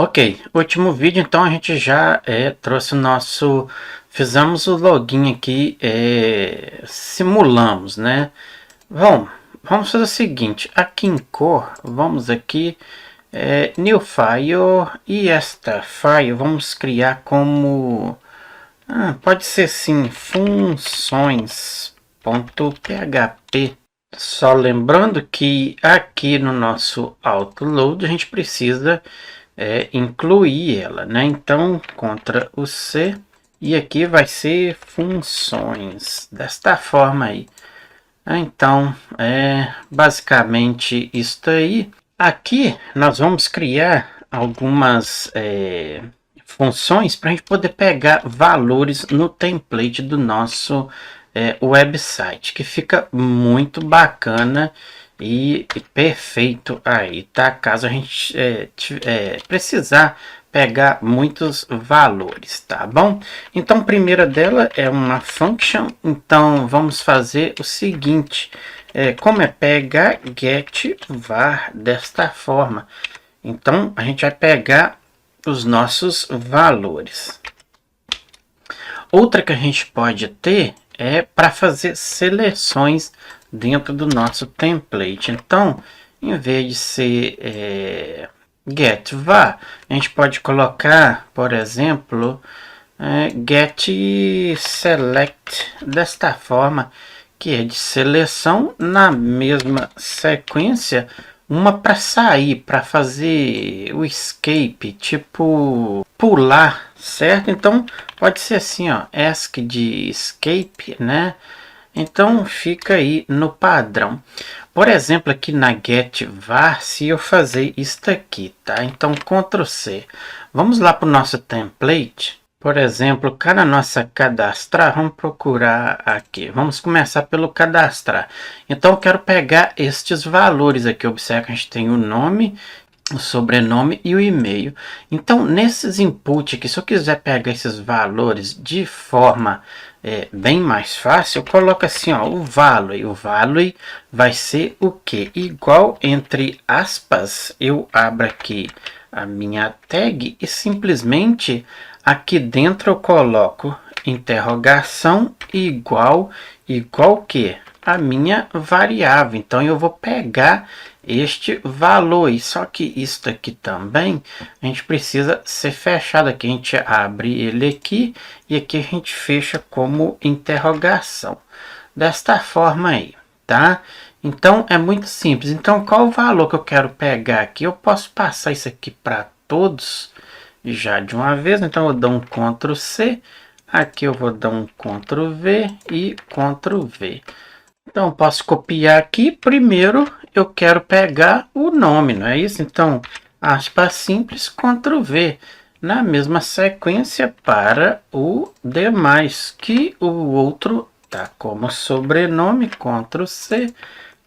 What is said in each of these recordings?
Ok, último vídeo, então a gente já trouxe o nosso, fizemos o login aqui, simulamos, né? Vamos fazer o seguinte, aqui em cor, vamos aqui, new file, e esta file vamos criar como, pode ser sim, funções.php. Só lembrando que aqui no nosso autoload a gente precisa incluir ela, né? Então, Ctrl o C e aqui vai ser funções, desta forma aí. Então, basicamente isso aí. Aqui nós vamos criar algumas funções para a gente poder pegar valores no template do nosso website, que fica muito bacana e perfeito aí, tá? Caso a gente precisar pegar muitos valores, tá bom? Então, a primeira dela é uma function, então vamos fazer o seguinte, como é pegar get var desta forma. Então, a gente vai pegar os nossos valores. Outra que a gente pode ter é para fazer seleções dentro do nosso template. Então, em vez de ser get var, a gente pode colocar, por exemplo, get select desta forma, que é de seleção, na mesma sequência uma para sair, para fazer o escape, tipo pular, certo? Então pode ser assim, ó, ask de escape, né? Então fica aí no padrão. Por exemplo, aqui na get var, se eu fazer isto aqui, tá? Então Ctrl C. Vamos lá para o nosso template. Por exemplo, cada nossa cadastrar, vamos procurar aqui. Vamos começar pelo cadastrar. Então eu quero pegar estes valores aqui. Observe que a gente tem o nome, o sobrenome e o e-mail. Então, nesses inputs aqui, se eu quiser pegar esses valores de forma bem mais fácil, eu coloco assim, ó, o value. O value vai ser o que? Igual, entre aspas, eu abro aqui a minha tag e simplesmente aqui dentro eu coloco interrogação igual que? A minha variável. Então, eu vou pegar este valor, e só que isso aqui também a gente precisa ser fechado aqui, a gente abre ele aqui e aqui a gente fecha como interrogação, desta forma aí, tá? Então é muito simples. Então qual o valor que eu quero pegar aqui? Eu posso passar isso aqui para todos já de uma vez, então eu dou um Ctrl C, aqui eu vou dar um Ctrl V e Ctrl V. Então, posso copiar aqui. Primeiro, eu quero pegar o nome, não é isso? Então, aspas simples, Ctrl V. Na mesma sequência para o demais, que o outro tá como sobrenome, Ctrl C,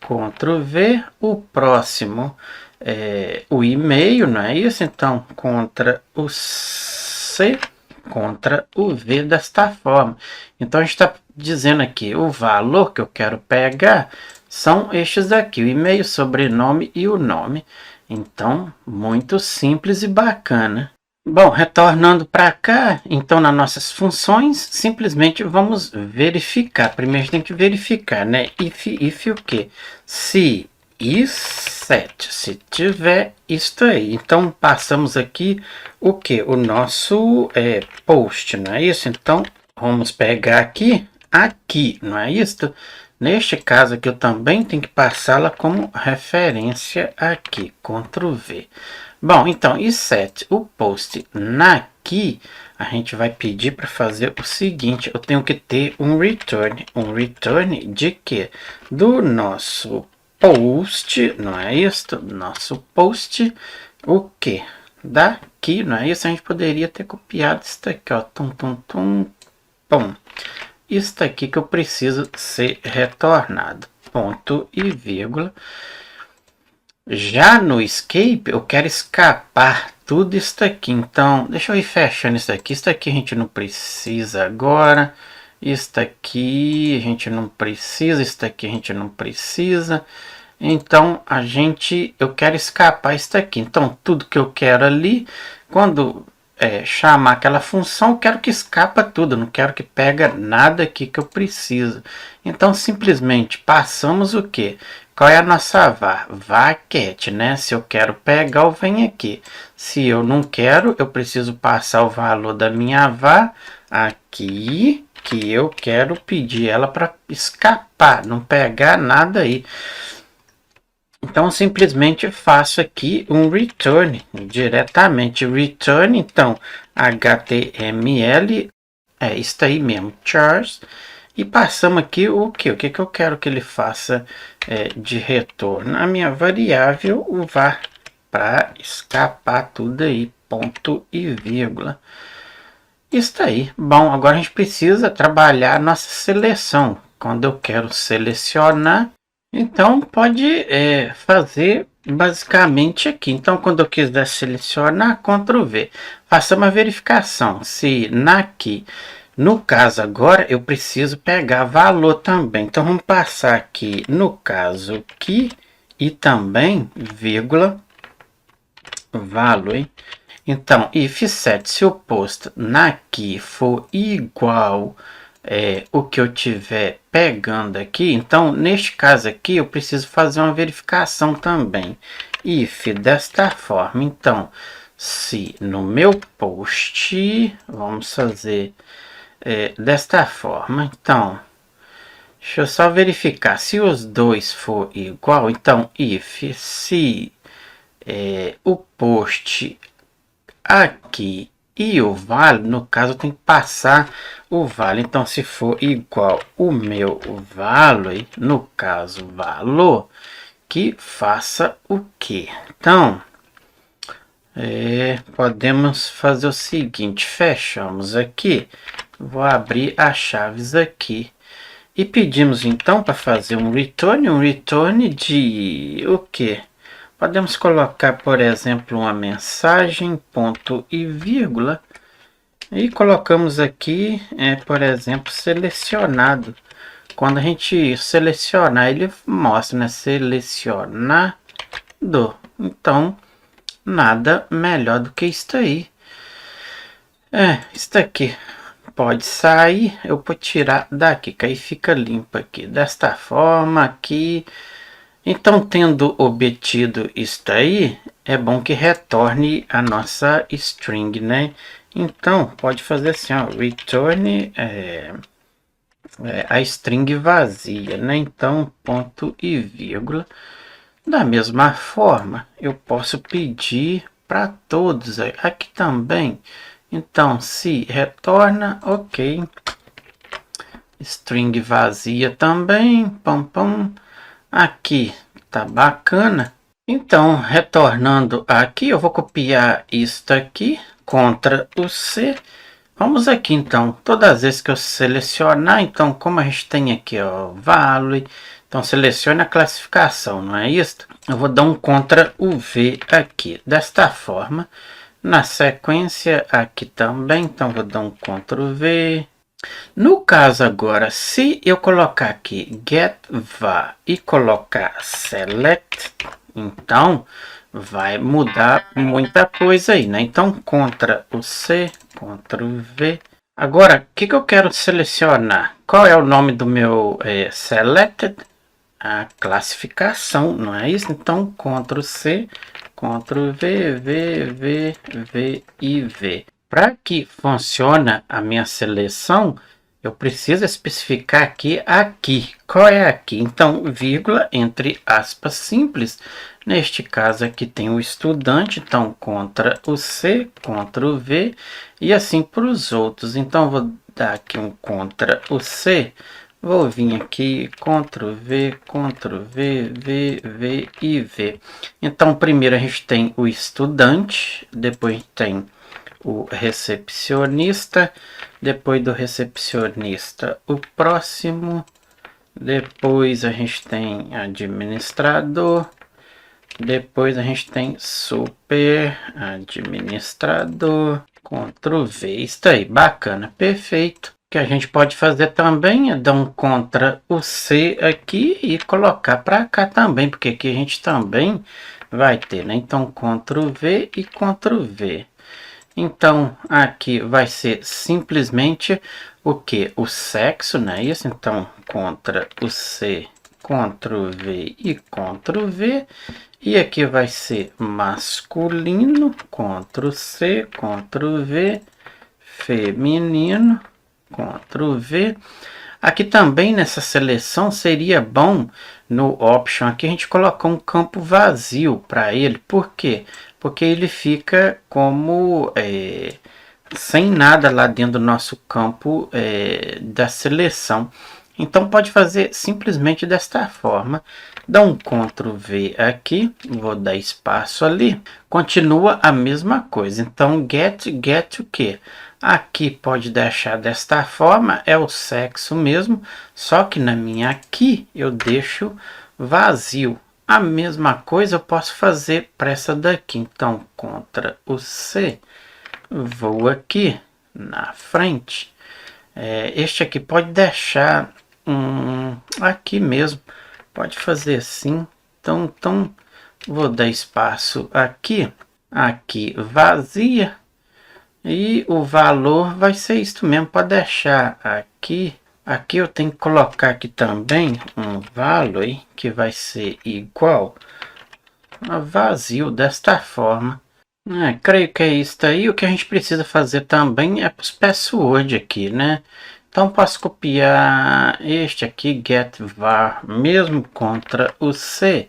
Ctrl V. O próximo é o e-mail, não é isso? Então, Ctrl o C, Ctrl o V desta forma. Então, a gente está dizendo aqui, o valor que eu quero pegar são estes aqui, o e-mail, sobrenome e o nome. Então, muito simples e bacana. Bom, retornando para cá, então nas nossas funções, simplesmente vamos verificar. Primeiro a gente tem que verificar, né? If o quê? Se set, se tiver isto aí. Então, passamos aqui o que? O nosso post, não é isso? Então, vamos pegar aqui, não é isso? Neste caso aqui, eu também tenho que passá-la como referência aqui, Ctrl V. Bom, então, e set o post aqui, a gente vai pedir para fazer o seguinte, eu tenho que ter um return de quê? Do nosso post, não é isso? Nosso post, o que? Daqui, não é isso? A gente poderia ter copiado isso aqui, ó, pum. Isso aqui que eu preciso ser retornado, ponto e vírgula. Já no escape, eu quero escapar tudo isso aqui. Então, deixa eu ir fechando isso aqui. Isso aqui a gente não precisa agora. Isso aqui a gente não precisa. Isso aqui a gente não precisa. Então eu quero escapar isso aqui. Então tudo que eu quero ali, quando chamar aquela função, eu quero que escapa tudo, não quero que pega nada aqui que eu preciso. Então simplesmente passamos o que? Qual é a nossa var? Var_cat, né? Se eu quero pegar, eu venho aqui. Se eu não quero, eu preciso passar o valor da minha var aqui, que eu quero pedir ela para escapar, não pegar nada aí. Então, simplesmente faço aqui um return, diretamente return, então, HTML, isso aí mesmo, chars, e passamos aqui o que? O que eu quero que ele faça de retorno? A minha variável, o var, para escapar tudo aí, ponto e vírgula. Isso aí. Bom, agora a gente precisa trabalhar a nossa seleção. Quando eu quero selecionar, então pode fazer basicamente aqui. Então, quando eu quiser selecionar, Ctrl V. Faça uma verificação se aqui, no caso agora, eu preciso pegar valor também. Então, vamos passar aqui no caso aqui e também vírgula valor, hein? Então, if set, se o posto aqui for igual o que eu tiver pegando aqui, então neste caso aqui eu preciso fazer uma verificação também. If desta forma, então, se no meu post, vamos fazer desta forma, então, deixa eu só verificar, se os dois for igual, então if, se o post aqui e o vale, no caso eu tenho que passar o vale, então se for igual o meu valor, no caso valor, que faça o que? Então, podemos fazer o seguinte, fechamos aqui, vou abrir as chaves aqui, e pedimos então para fazer um return de o que? Podemos colocar, por exemplo, uma mensagem, ponto e vírgula, e colocamos aqui, por exemplo, selecionado. Quando a gente selecionar, ele mostra, né, selecionado. Então, nada melhor do que isso aí. Isso aqui pode sair, eu vou tirar daqui, que aí fica limpo aqui. Desta forma aqui. Então, tendo obtido isto aí, é bom que retorne a nossa string, né? Então, pode fazer assim, ó, return a string vazia, né? Então, ponto e vírgula. Da mesma forma, eu posso pedir para todos aqui também. Então, se retorna, ok. String vazia também, pam, pam. Aqui tá bacana. Então, retornando aqui, eu vou copiar isto aqui, Ctrl C. Vamos aqui então, todas as vezes que eu selecionar, então como a gente tem aqui, ó, value, então selecione a classificação, não é isso? Eu vou dar um Ctrl V aqui, desta forma. Na sequência aqui também, então vou dar um Ctrl V. No caso agora, se eu colocar aqui get var e colocar select, então vai mudar muita coisa aí, né? Então, Ctrl C, Ctrl V. Agora, o que eu quero selecionar? Qual é o nome do meu selected? A classificação, não é isso? Então, Ctrl C, Ctrl V, V e V. Para que funcione a minha seleção, eu preciso especificar aqui. Qual é aqui? Então, vírgula entre aspas simples. Neste caso aqui tem o estudante, então Ctrl C, Ctrl V e assim para os outros. Então, vou dar aqui um Ctrl C. Vou vir aqui, Ctrl V, V e V. Então, primeiro a gente tem o estudante, depois tem o recepcionista, depois do recepcionista o próximo, depois a gente tem administrador, depois a gente tem super administrador, Ctrl V, isso aí, bacana, perfeito. que a gente pode fazer também é dar um Ctrl o C aqui e colocar para cá também, porque aqui a gente também vai ter, né? Então, Ctrl V e Ctrl V. Então, aqui vai ser simplesmente o que? O sexo, não é isso? Então, Ctrl o C, Ctrl V e Ctrl V. E aqui vai ser masculino, Ctrl C, Ctrl V, feminino, Ctrl V. Aqui também nessa seleção seria bom no option aqui a gente colocar um campo vazio para ele. Por quê? Porque ele fica como sem nada lá dentro do nosso campo da seleção. Então pode fazer simplesmente desta forma. Dá um Ctrl V aqui, vou dar espaço ali. Continua a mesma coisa. Então get o que? Aqui pode deixar desta forma, é o sexo mesmo, só que na minha aqui eu deixo vazio. A mesma coisa eu posso fazer para essa daqui. Então, Ctrl o C, vou aqui na frente. Este aqui pode deixar aqui mesmo, pode fazer assim. Então vou dar espaço aqui, aqui vazia. E o valor vai ser isto mesmo, pode deixar aqui. Aqui eu tenho que colocar aqui também um valor que vai ser igual a vazio desta forma. Creio que é isso aí. O que a gente precisa fazer também é para os password aqui, né? Então posso copiar este aqui, get var, mesmo contra o C.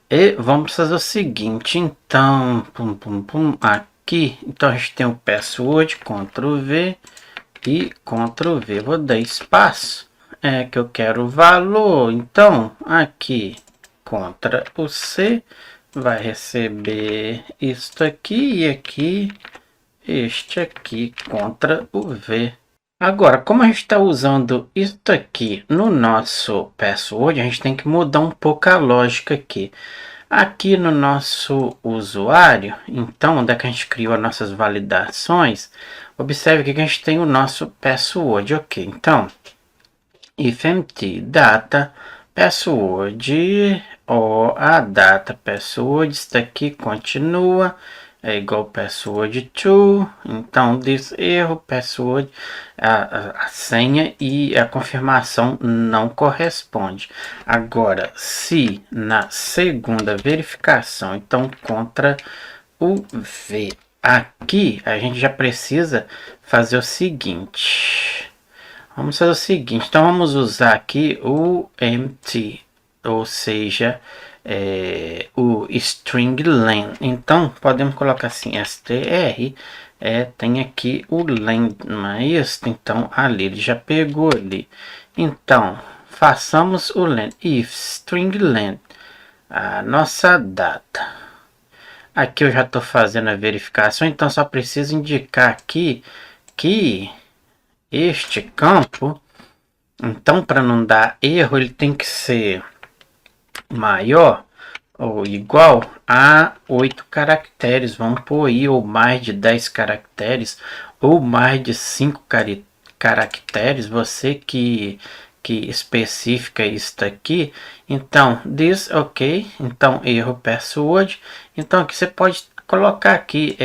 E vamos fazer o seguinte, então, aqui, então a gente tem o password, Ctrl V e Ctrl V. Vou dar espaço, que eu quero o valor. Então, aqui, Ctrl o C, vai receber isto aqui e aqui, este aqui, Ctrl o V. Agora, como a gente está usando isso aqui no nosso password, a gente tem que mudar um pouco a lógica aqui. Aqui no nosso usuário, então, onde é que a gente criou as nossas validações, observe que a gente tem o nosso password, ok? Então, if empty data password, ou a data password, está aqui, continua, é igual password to, então diz erro, password, a senha e a confirmação não corresponde. Agora, se na segunda verificação, então contra o V, aqui a gente já precisa fazer o seguinte. Vamos fazer o seguinte, então vamos usar aqui o empty, ou seja, o string len. Então podemos colocar assim, str, tem aqui o len, não é isso? Então ali ele já pegou ali. Então façamos o len, if string len, a nossa data. Aqui eu já estou fazendo a verificação, então só preciso indicar aqui que este campo, então para não dar erro, ele tem que ser maior ou igual a 8 caracteres, vamos pôr aí, ou mais de 10 caracteres, ou mais de 5 caracteres, você que especifica isso aqui. Então, diz ok, então erro password, então aqui você pode colocar aqui,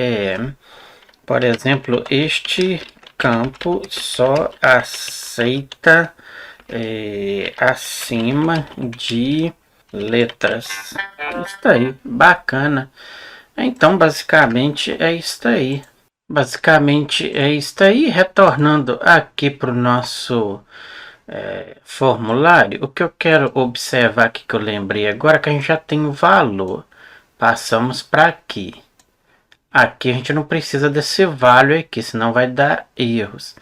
por exemplo, este campo só aceita acima de letras. Isso aí, bacana. Então, basicamente é isso aí. Retornando aqui para o nosso formulário, o que eu quero observar aqui que eu lembrei agora, que a gente já tem o valor. Passamos para aqui. Aqui a gente não precisa desse value aqui, senão vai dar erros.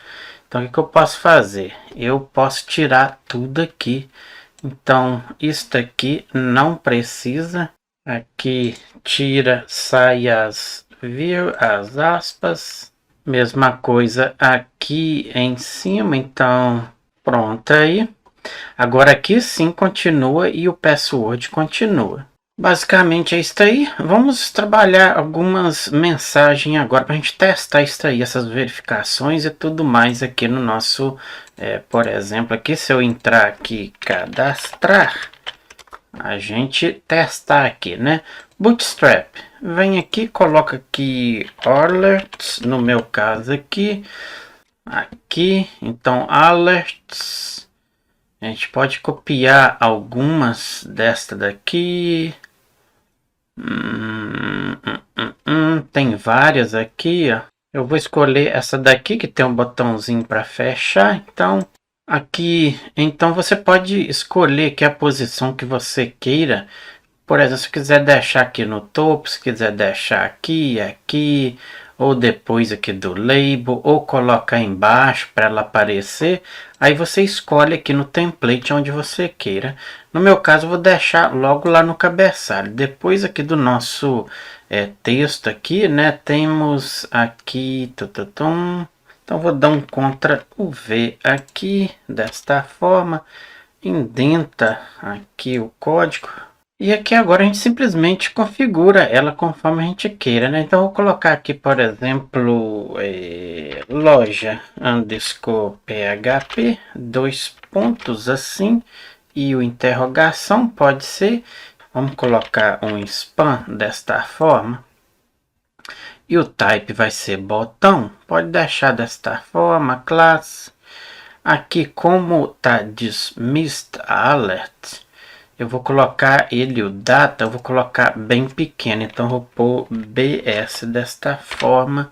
Então o que eu posso fazer? Eu posso tirar tudo aqui. Então isto aqui não precisa. Aqui tira, sai as aspas. Mesma coisa aqui em cima. Então pronto aí. Agora aqui sim continua e o password continua. Basicamente é isso aí. Vamos trabalhar algumas mensagens agora para a gente testar isso aí, essas verificações e tudo mais aqui no nosso, por exemplo, aqui se eu entrar aqui cadastrar, a gente testar aqui, né? Bootstrap, vem aqui, coloca aqui alerts, no meu caso aqui, então alerts, a gente pode copiar algumas desta daqui. Tem várias aqui, ó. Eu vou escolher essa daqui que tem um botãozinho para fechar. Então, aqui, então você pode escolher que a posição que você queira. Por exemplo, se quiser deixar aqui no topo, se quiser deixar aqui, ou depois aqui do label, ou colocar embaixo para ela aparecer. Aí você escolhe aqui no template onde você queira. No meu caso, eu vou deixar logo lá no cabeçalho. Depois aqui do nosso texto aqui, né, temos aqui... Então vou dar um Ctrl V aqui, desta forma. Indenta aqui o código. E aqui agora a gente simplesmente configura ela conforme a gente queira, né? Então eu vou colocar aqui, por exemplo, loja underscore php, 2 pontos assim, e o interrogação pode ser. Vamos colocar um spam desta forma. E o type vai ser botão, pode deixar desta forma, classe. Aqui como tá dismissed alert, eu vou colocar ele, o data, eu vou colocar bem pequeno. Então, eu vou pôr BS desta forma.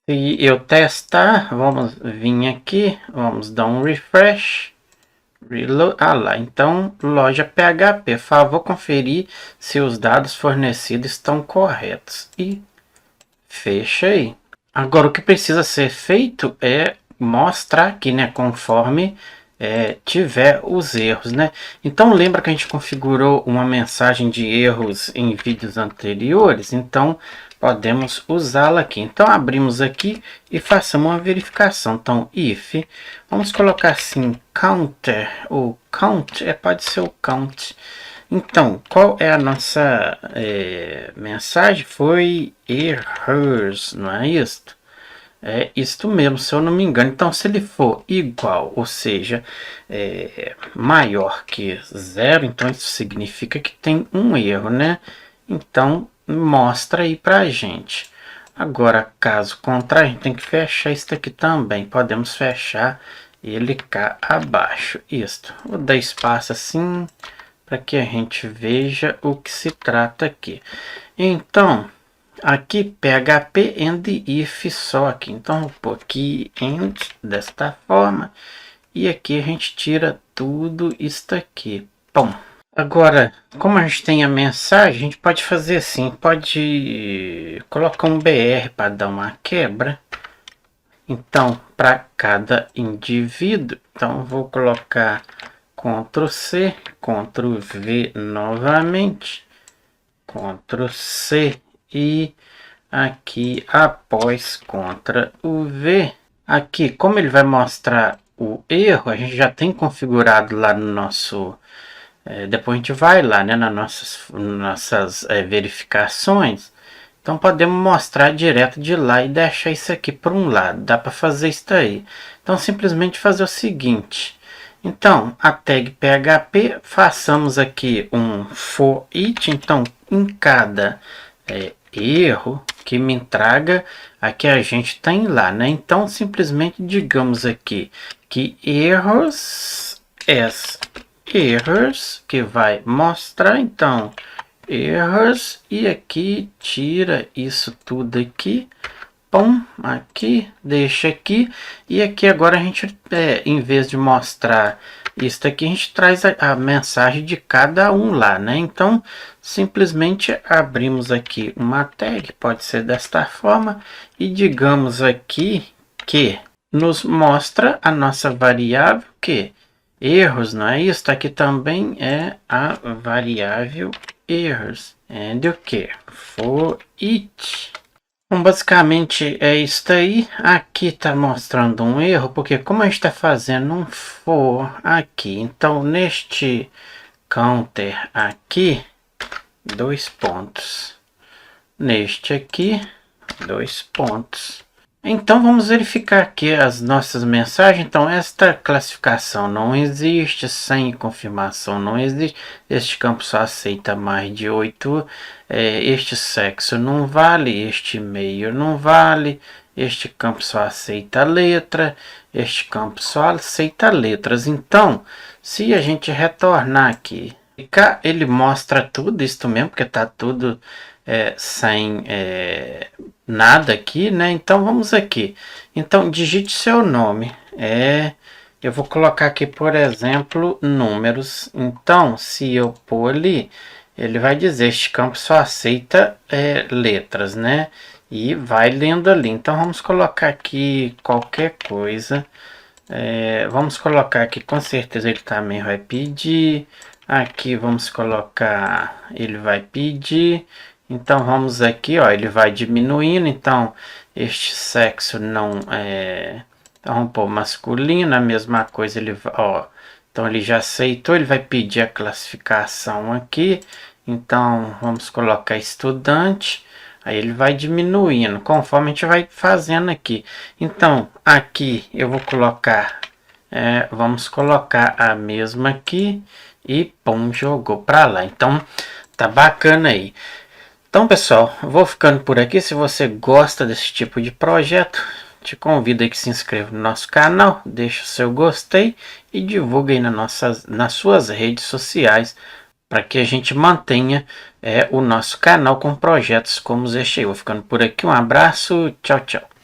Se eu testar, vamos vir aqui, vamos dar um refresh. Reload, lá, então, loja PHP. Favor conferir se os dados fornecidos estão corretos. E fecha aí. Agora, o que precisa ser feito é mostrar aqui, né, conforme tiver os erros, né? Então lembra que a gente configurou uma mensagem de erros em vídeos anteriores, então podemos usá-la aqui. Então abrimos aqui e façamos uma verificação. Então if, vamos colocar assim counter, ou count, pode ser o count. Então, qual é a nossa mensagem? Foi errors, não é isso? É isto mesmo, se eu não me engano. Então, se ele for igual, ou seja, maior que zero, então isso significa que tem um erro, né? Então, mostra aí pra gente. Agora, caso contrário, a gente tem que fechar isso aqui também. Podemos fechar ele cá abaixo. Isto. Vou dar espaço assim, para que a gente veja o que se trata aqui. Então, aqui PHP and if só aqui. Então, vou pôr aqui and desta forma. E aqui a gente tira tudo isto aqui. Bom, agora, como a gente tem a mensagem, a gente pode fazer assim. Pode colocar um BR para dar uma quebra. Então, para cada indivíduo, então vou colocar Ctrl C, Ctrl V novamente, Ctrl C e aqui após Ctrl V. Aqui, como ele vai mostrar o erro, a gente já tem configurado lá no nosso... depois a gente vai lá, né, nas nossas verificações. Então podemos mostrar direto de lá e deixar isso aqui por um lado. Dá para fazer isso aí. Então simplesmente fazer o seguinte. Então a tag PHP, façamos aqui um for each. Então em cada erro que me traga, aqui a gente tem lá, né? Então simplesmente digamos aqui que erros errors, que vai mostrar então errors, e aqui tira isso tudo aqui, pum, aqui, deixa aqui, e aqui agora a gente, em vez de mostrar isso aqui, a gente traz a mensagem de cada um lá, né? Então, simplesmente abrimos aqui uma tag, pode ser desta forma, e digamos aqui que nos mostra a nossa variável que erros, não é isso? Aqui também é a variável errors. And o que? For each. Então, basicamente é isso aí. Aqui está mostrando um erro, porque como a gente está fazendo um for aqui, então neste counter aqui, 2 pontos. Neste aqui, 2 pontos. Então vamos verificar aqui as nossas mensagens. Então esta classificação não existe, sem confirmação não existe, este campo só aceita mais de 8, este sexo não vale, este e-mail não vale, este campo só aceita letra, este campo só aceita letras. Então se a gente retornar aqui, cá ele mostra tudo isto mesmo, porque está tudo sem nada aqui, né? Então vamos aqui. Então digite seu nome. Eu vou colocar aqui, por exemplo, números. Então, se eu pôr ali, ele vai dizer este campo só aceita letras, né? E vai lendo ali. Então vamos colocar aqui qualquer coisa. Vamos colocar aqui, com certeza ele também vai pedir. Aqui vamos colocar, ele vai pedir. Então vamos aqui, ó, ele vai diminuindo. Então este sexo não é, então vamos pôr masculino, a mesma coisa, ele vai, ó, então ele já aceitou, ele vai pedir a classificação aqui. Então vamos colocar estudante. Aí ele vai diminuindo conforme a gente vai fazendo aqui. Então aqui eu vou colocar, vamos colocar a mesma aqui e pum, jogou para lá. Então tá bacana aí. Então pessoal, vou ficando por aqui. Se você gosta desse tipo de projeto, te convido a que se inscreva no nosso canal, deixe o seu gostei e divulgue aí nas suas redes sociais, para que a gente mantenha o nosso canal com projetos como este aí. Vou ficando por aqui, um abraço, tchau, tchau.